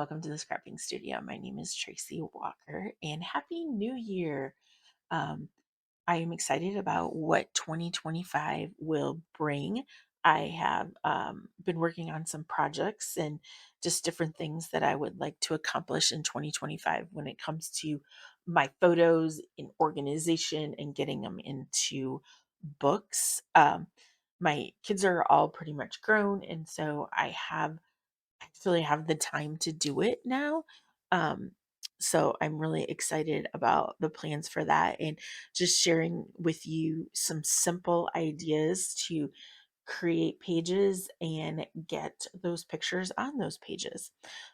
welcome to the Scrapping Studio. My name is Tracy Walker, and Happy New Year. Um, I am excited about what 2025 will bring. I have been working on some projects and just different things that I would like to accomplish in 2025 when it comes to my photos in organization and getting them into books. My kids are all pretty much grown, and so I actually have the time to do it now. Um, so I'm really excited about the plans for that and just sharing with you some simple ideas to create pages and get those pictures on those pages.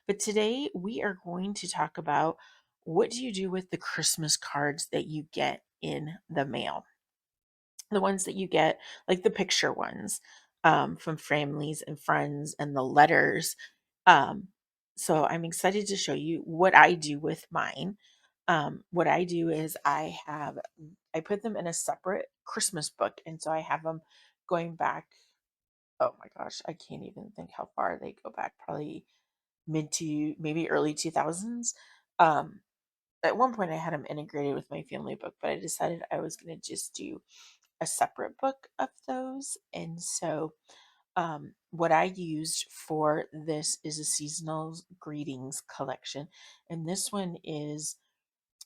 But today we are going to talk about what do you do with the Christmas cards that you get in the mail? The ones that you get, like the picture ones, from families and friends, and the letters. Um, so I'm excited to show you what I do with mine. What I do is I put them in a separate Christmas book, and so I have them going back. Oh my gosh, I can't even think how far they go back. Probably mid to maybe early 2000s. Um, at one point, I had them integrated with my family book, but I decided I was going to just do a separate book of those. And so, what I used for this is a seasonal greetings collection. And this one is,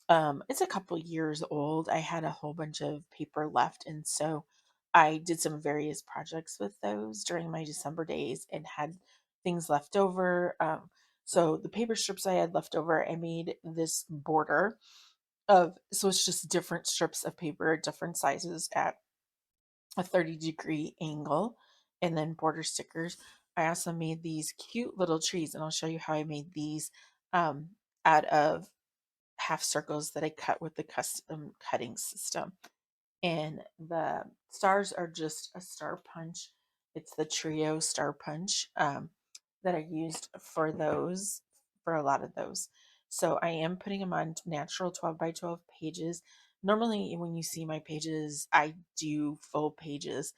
it's a couple years old. I had a whole bunch of paper left. And so I did some various projects with those during my December days and had things left over. So the paper strips I had left over, I made this border so it's just different strips of paper, different sizes at a 30-degree angle, and then border stickers. I also made these cute little trees, and I'll show you how I made these um, out of half circles that I cut with the custom cutting system. And the stars are just a star punch. It's the trio star punch that I used for those, for a lot of those. So I am putting them on natural 12 by 12 pages. Normally, when you see my pages, I do full pages.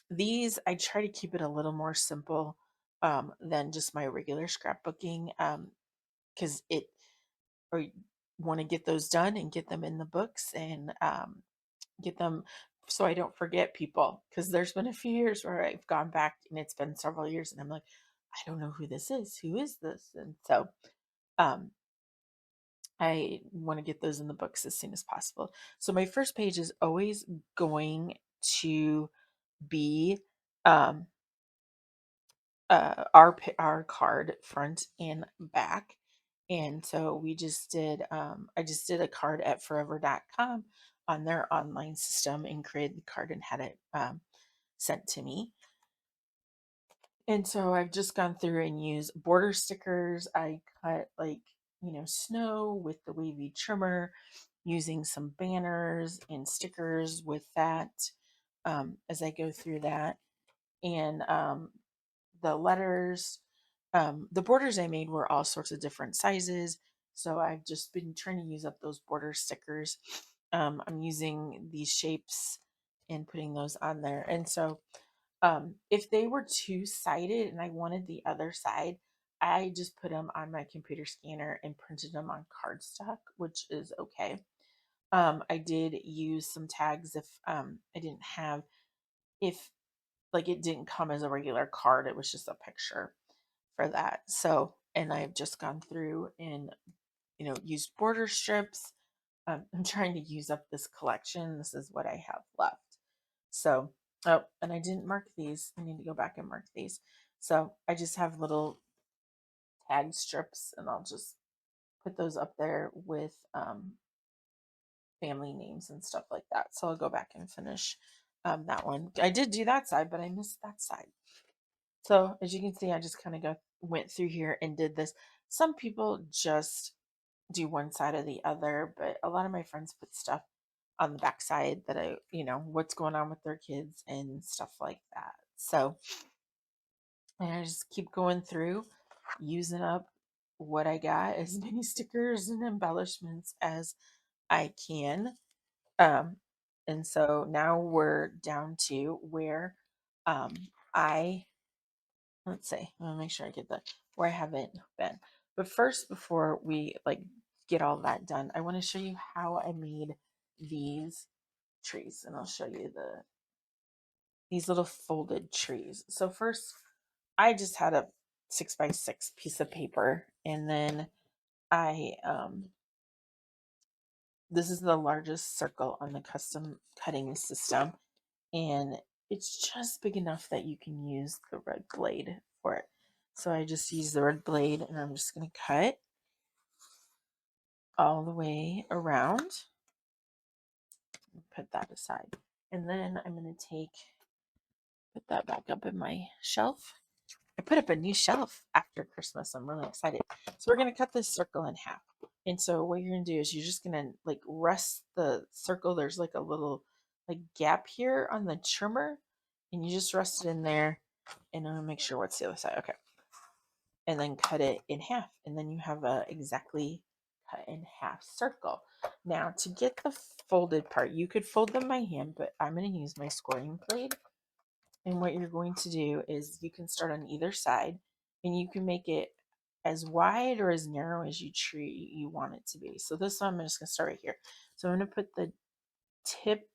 These, I try to keep it a little more simple than just my regular scrapbooking, because it, or want to get those done and get them in the books, and get them so I don't forget people. Because there's been a few years where I've gone back and it's been several years and I'm like, I don't know who this is. Who is this? And so um, I want to get those in the books as soon as possible. So my first page is always going to be um, our card front and back. And so I just did a card at forever.com on their online system and created the card and had it sent to me. And so I've just gone through and used border stickers. I cut, like, snow with the wavy trimmer, using some banners and stickers with that, as I go through that. And the letters, the borders I made were all sorts of different sizes. So I've just been trying to use up those border stickers. I'm using these shapes and putting those on there. And so if they were two-sided and I wanted the other side, I just put them on my computer scanner and printed them on cardstock, which is okay. I did use some tags if I didn't have, if like it didn't come as a regular card, it was just a picture for that. So, and I've just gone through and, used border strips. I'm trying to use up this collection. This is what I have left. So, oh, and I didn't mark these. I need to go back and mark these. So I just have little tag strips, and I'll just put those up there with family names and stuff like that. So I'll go back and finish that one. I did do that side, but I missed that side. So as you can see, I just kind of went through here and did this. Some people just do one side or the other, but a lot of my friends put stuff on the backside that what's going on with their kids and stuff like that. So, and I just keep going through, using up what I got, as many stickers and embellishments as I can. Um, and so now we're down to where um, I let's see. I'm gonna make sure I get that where I haven't been. But first, before we like get all that done, I want to show you how I made these trees, and I'll show you these little folded trees. So first, I just had a 6x6 piece of paper, and then I this is the largest circle on the custom cutting system, and it's just big enough that you can use the red blade for it. So I just use the red blade, and I'm just going to cut all the way around. Put that aside. And then I'm going to put that back up in my shelf. I put up a new shelf after Christmas. I'm really excited. So we're going to cut this circle in half. And so what you're going to do is you're just going to like rest the circle. There's like a little like gap here on the trimmer, and you just rest it in there. And I'm going to make sure what's the other side. Okay. And then cut it in half. And then you have a exactly cut in half circle. Now to get the folded part, you could fold them by hand, but I'm going to use my scoring blade. And what you're going to do is you can start on either side, and you can make it as wide or as narrow as you want it to be. So this one, I'm just going to start right here. So I'm going to put the tip.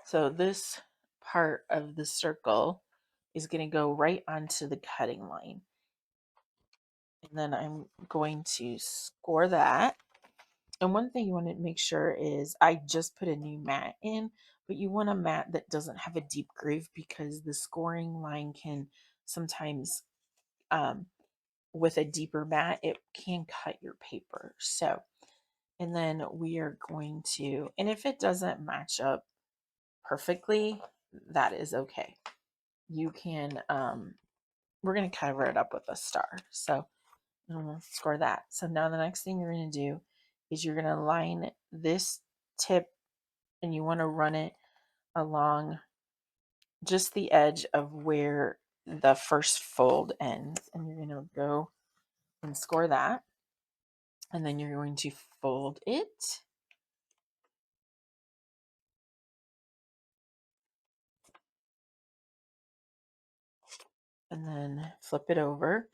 So this part of the circle is going to go right onto the cutting line. And then I'm going to score that. And one thing you want to make sure is I just put a new mat in, but you want a mat that doesn't have a deep groove, because the scoring line can sometimes, with a deeper mat, it can cut your paper. So, and then we are going to, and if it doesn't match up perfectly, that is okay. You can, we're going to cover it up with a star. So I'm going to score that. So now the next thing you're going to do is you're going to line this tip, and you want to run it along just the edge of where the first fold ends. And you're going to go and score that. And then you're going to fold it. And then flip it over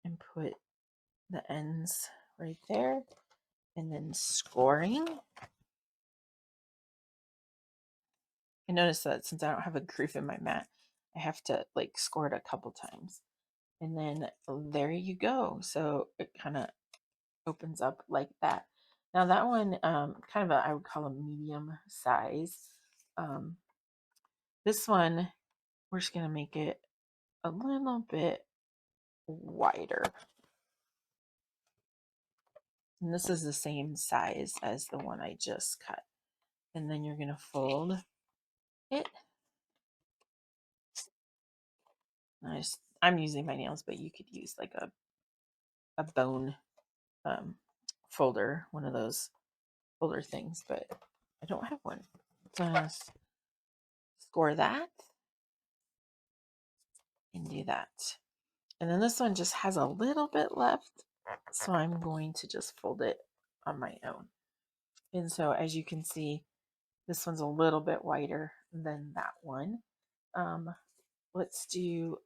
and put the ends right there. And then scoring. I noticed that since I don't have a groove in my mat, I have to like score it a couple times. And then there you go. So it kind of opens up like that. Now that one, kind of I would call a medium size. This one, we're just going to make it a little bit wider. And this is the same size as the one I just cut. And then you're going to fold it. I'm using my nails, but you could use like a bone um, folder, one of those folder things, but I don't have one. So I'm going to score that and do that. And then this one just has a little bit left, so I'm going to just fold it on my own. And so as you can see, this one's a little bit wider than that one. Um, let's do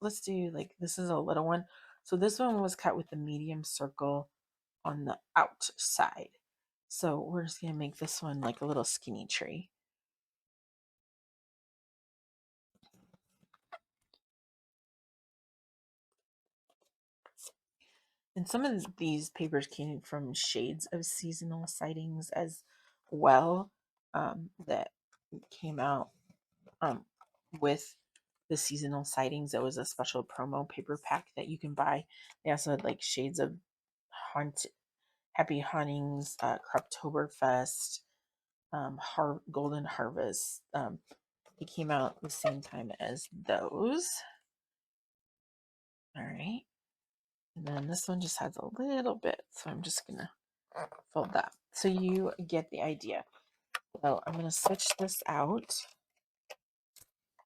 like, this is a little one. So this one was cut with the medium circle on the outside. So we're just gonna make this one like a little skinny tree. And some of these papers came from shades of seasonal sightings as well, that came out um, with the seasonal sightings. It was a special promo paper pack that you can buy. They also had like shades of Happy Huntings, Craptoberfest, Golden Harvest. It came out the same time as those. All right. And then this one just has a little bit, so I'm just gonna fold that. So you get the idea. So I'm gonna switch this out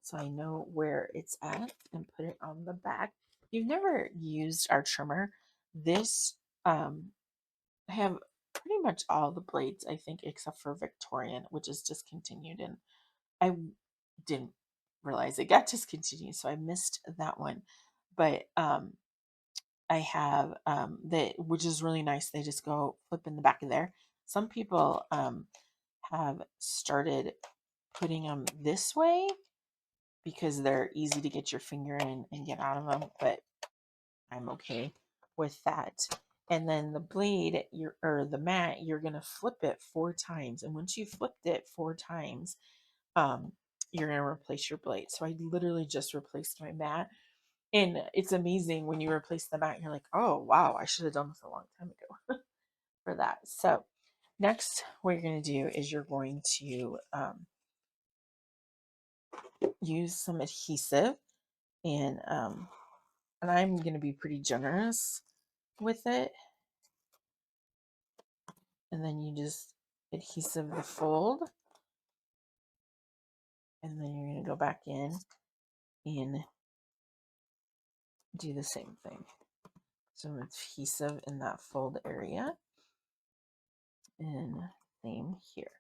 so I know where it's at and put it on the back. If you've never used our trimmer, this I have pretty much all the blades, I think, except for Victorian, which is discontinued, and I didn't realize it got discontinued, so I missed that one. But I have that, which is really nice. They just go flip in the back of there. Some people have started putting them this way because they're easy to get your finger in and get out of them, but I'm okay with that. And then the blade, or the mat, you're gonna flip it 4 times, and once you flipped it 4 times, um, you're gonna replace your blade. So I literally just replaced my mat, and it's amazing when you replace the mat. You're like, oh wow, I should have done this a long time ago for that. So next, what you're gonna do is you're going to use some adhesive, and I'm gonna be pretty generous with it. And then you just adhesive the fold, and then you're going to go back in and do the same thing. Some adhesive in that fold area, and same here.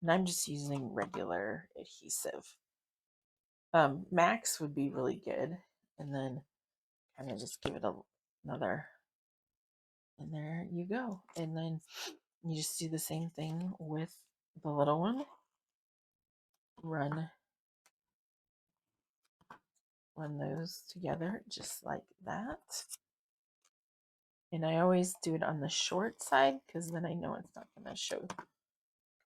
And I'm just using regular adhesive. Max would be really good, and then kind of just give it another, and there you go. And then you just do the same thing with the little one. Run those together just like that. And I always do it on the short side because then I know it's not going to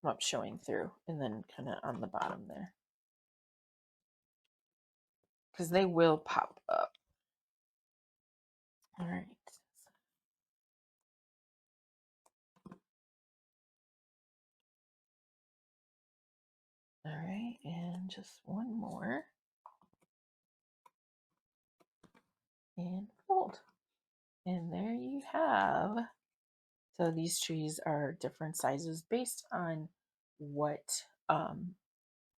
come up showing through. And then kind of on the bottom there, because they will pop up. All right. All right. And just one more. And fold. And there you have. So these trees are different sizes based on what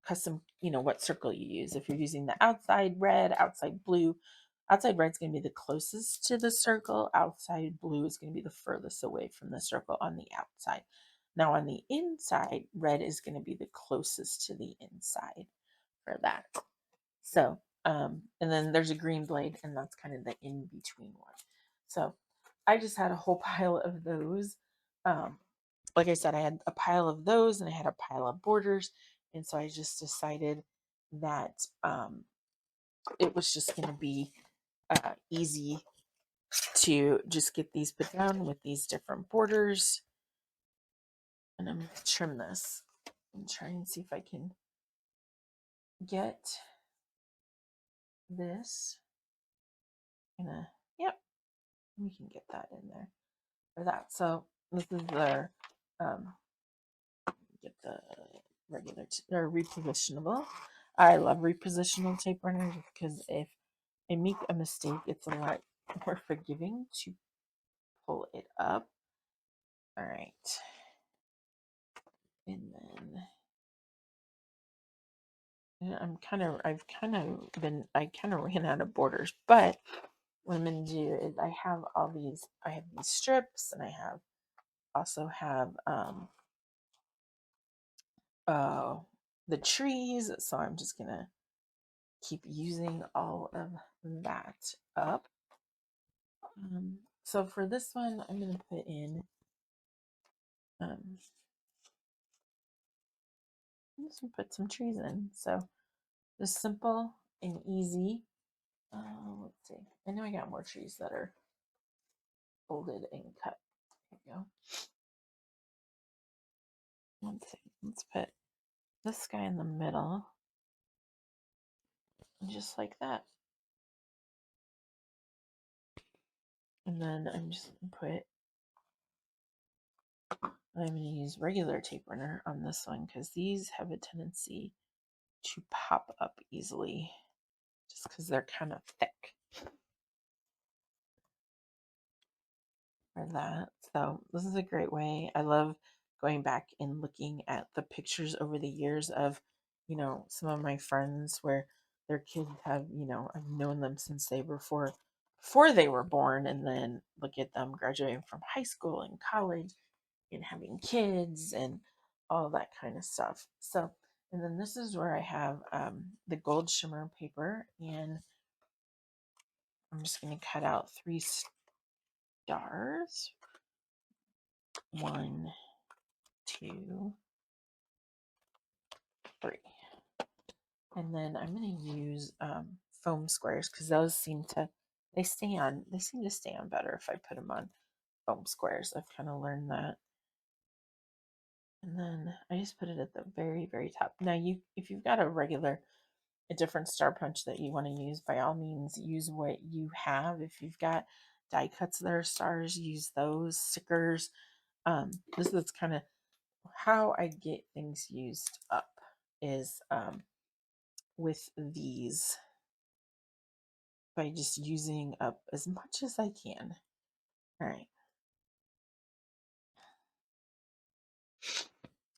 custom, what circle you use. If you're using the outside red, outside blue, outside red is going to be the closest to the circle. Outside blue is going to be the furthest away from the circle on the outside. Now on the inside, red is going to be the closest to the inside for that. So, and then there's a green blade, and that's kind of the in-between one. So I just had a whole pile of those. Like I said, I had a pile of those and I had a pile of borders. And so I just decided that it was just going to be easy to just get these put down with these different borders. And I'm going to trim this and try and see if I can get this. Yep, we can get that in there for that. So this is their, get the regular, or repositionable. I love repositional tape runners because if I make a mistake, it's a lot more forgiving to pull it up. All right. And then I kind of ran out of borders, but what I'm going to do is I have these strips, and I also have the trees. So I'm just going to keep using all of that up. So for this one, I'm going to put in, I'm just going to put some trees in. So just simple and easy. Let's see. I know I got more trees that are folded and cut. There we go. Let's see. Let's put this guy in the middle, just like that. And then I'm going to use regular tape runner on this one because these have a tendency to pop up easily just because they're kind of thick for that. So this is a great way. I love going back and looking at the pictures over the years of, some of my friends where their kids have, I've known them since they were before they were born, and then look at them graduating from high school and college and having kids and all that kind of stuff. So, and then this is where I have the gold shimmer paper, and I'm just going to cut out stars. 1, 2, 3. And then I'm going to use foam squares because those seem to stay on better if I put them on foam squares. I've kind of learned that. And then I just put it at the very, very top. Now if you've got a different star punch that you want to use, by all means use what you have. If you've got die cuts that are stars, use those. Stickers. This is kind of how I get things used up is with these by just using up as much as I can. All right.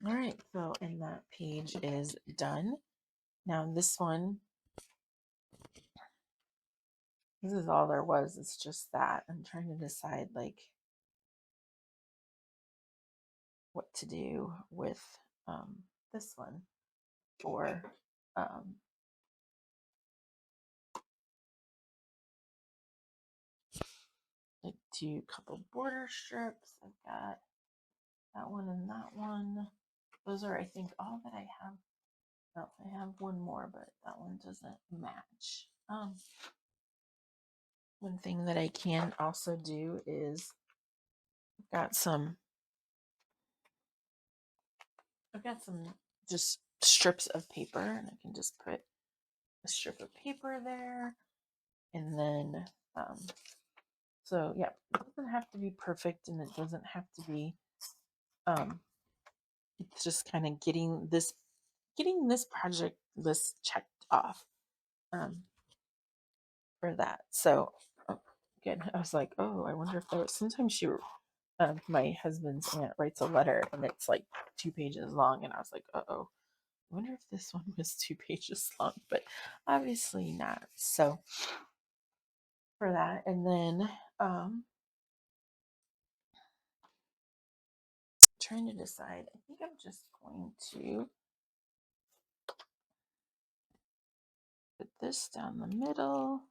All right. So, and that page is done. Now this one, this is all there was. It's just that. I'm trying to decide like what to do with this one or um, like two couple border strips. I've got that one and that one. Those are, I think, all that I have. No, I have one more, but that one doesn't match. One thing that I can also do is got some I've got some just strips of paper, and I can just put a strip of paper there, and then so yeah, it doesn't have to be perfect, and it doesn't have to be um it's just kind of getting this project list checked off um for that. So good. I was like, oh, I wonder if there was sometimes my husband's aunt writes a letter and it's like 2 pages long, and I was like, uh-oh, I wonder if this one was 2 pages long, but obviously not. So for that, and then trying to decide, I think I'm just going to put this down the middle.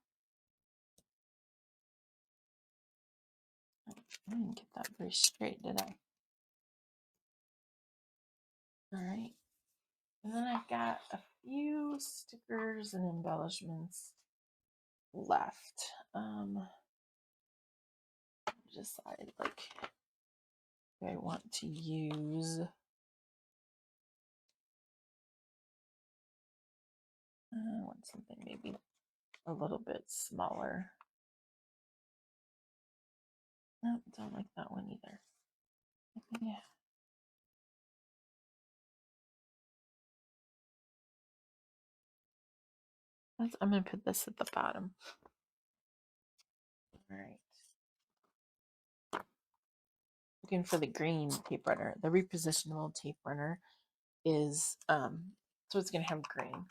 I didn't get that very straight, did I? All right. And then I've got a few stickers and embellishments left. Decide like if I want to use I want something maybe a little bit smaller. No, don't like that one either. Yeah. I'm going to put this at the bottom. All right. Looking for the green tape runner. The repositionable tape runner is, so it's going to have green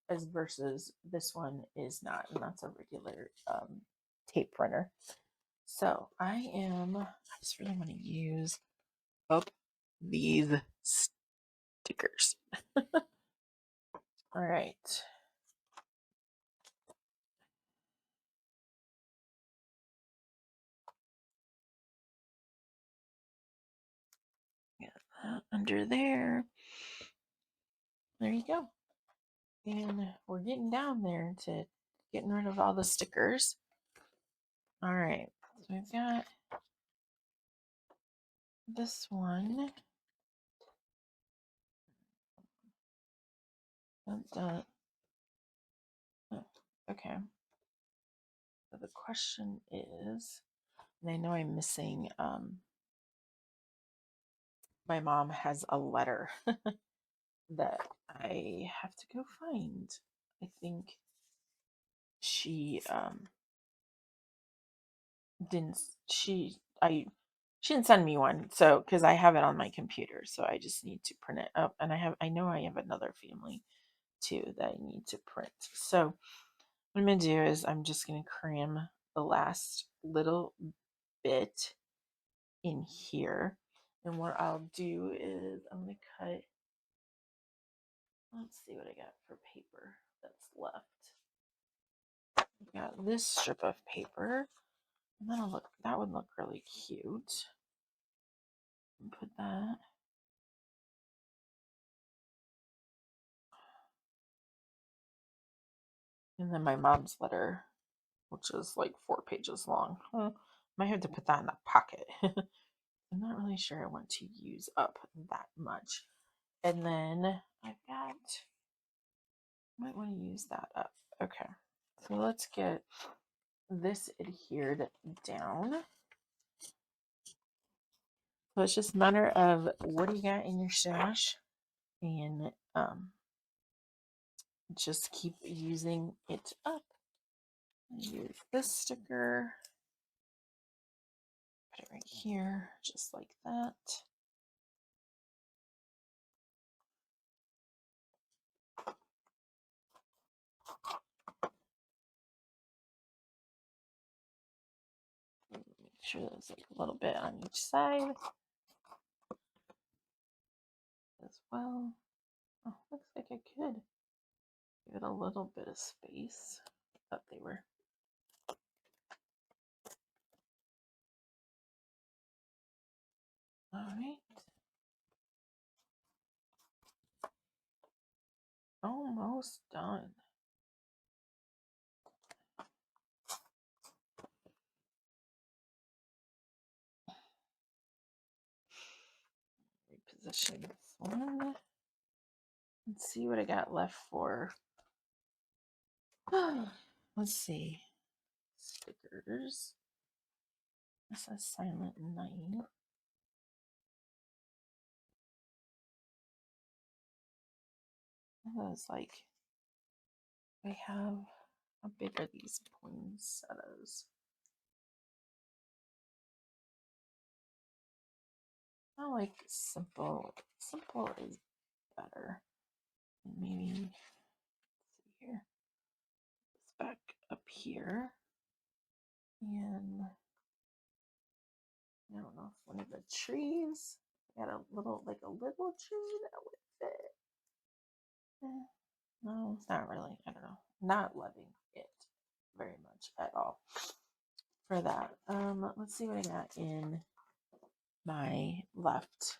as versus this one is not, and that's a regular tape runner. So I just really want to use up these stickers. All right. Get that under there. There you go. And we're getting down there to getting rid of all the stickers. All right. So we've got this one. Oh, okay. So the question is, and I know I'm missing, my mom has a letter that I have to go find. I think she didn't she I she didn't send me one, so because I have it on my computer, so I just need to print it up, and I know I have another family too that I need to print. So what I'm gonna do is I'm just gonna cram the last little bit in here, and what I'll do is I'm gonna cut. Let's see what I got for paper that's left. I got this strip of paper. that would look really cute. Put that. And then my mom's letter, which is like 4 pages long. Might have to put that in a pocket. I'm not really sure I want to use up that much. And then I've got, might want to use that up. Okay. So let's get this adhered down. So it's just a matter of what do you got in your stash, and just keep using it up. Use this sticker, put it right here, just like that. Make sure there's like a little bit on each side as well. Oh, looks like I could give it a little bit of space. I thought they were. All right. Almost done. Reposition this one. Let's see what I got left for. Let's see. Stickers. This says Silent Night. It's like I have, how big are these poinsettias? I like simple. Simple is better. And maybe, let's see here, this back up here. And I don't know if one of the trees, got a little, like a little tree that would fit. No, not really. I don't know. Not loving it very much at all for that. Let's see what I got in my left.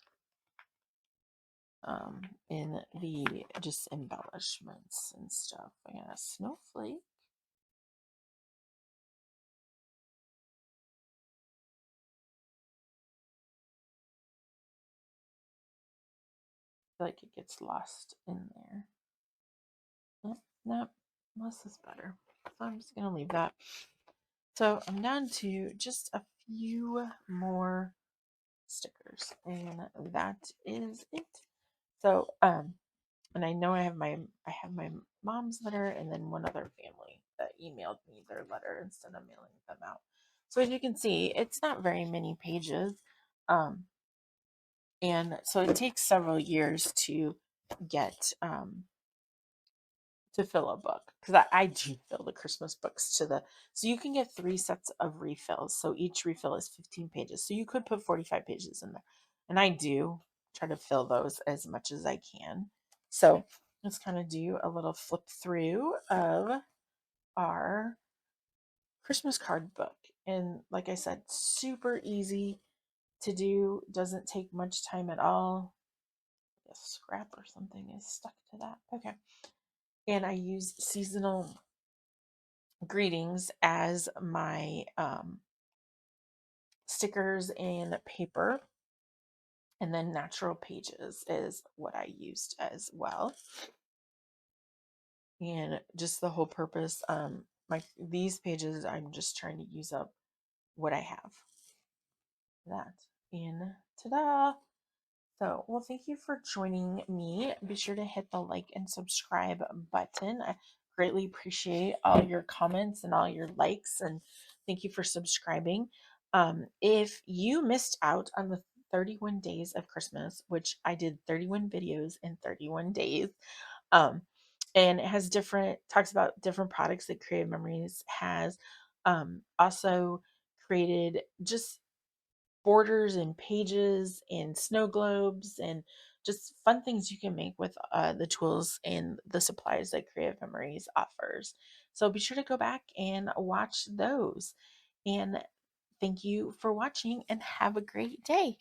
In the just embellishments and stuff. I got a snowflake. I feel like it gets lost in there. Nope, less is better. So I'm just gonna leave that. So I'm down to just a few more stickers, and that is it. So and I know I have my mom's letter, and then one other family that emailed me their letter instead of mailing them out. So as you can see, it's not very many pages. And so it takes several years to get to fill a book, because I do fill the Christmas books to the, so you can get 3 sets of refills, so each refill is 15 pages, so you could put 45 pages in there, and I do try to fill those as much as I can. So let's kind of do a little flip through of our Christmas card book, and like I said, super easy to do, doesn't take much time at all. A scrap or something is stuck to that. Okay. And I use seasonal greetings as my stickers and paper. And then natural pages is what I used as well. And just the whole purpose, these pages, I'm just trying to use up what I have. That. And ta-da! So, well, thank you for joining me. Be sure to hit the like and subscribe button. I greatly appreciate all your comments and all your likes, and thank you for subscribing. If you missed out on the 31 days of Christmas, which I did 31 videos in 31 days, um, and it has talks about different products that Creative Memories has, also created just borders and pages and snow globes and just fun things you can make with the tools and the supplies that Creative Memories offers. So be sure to go back and watch those. And Thank you for watching and have a great day.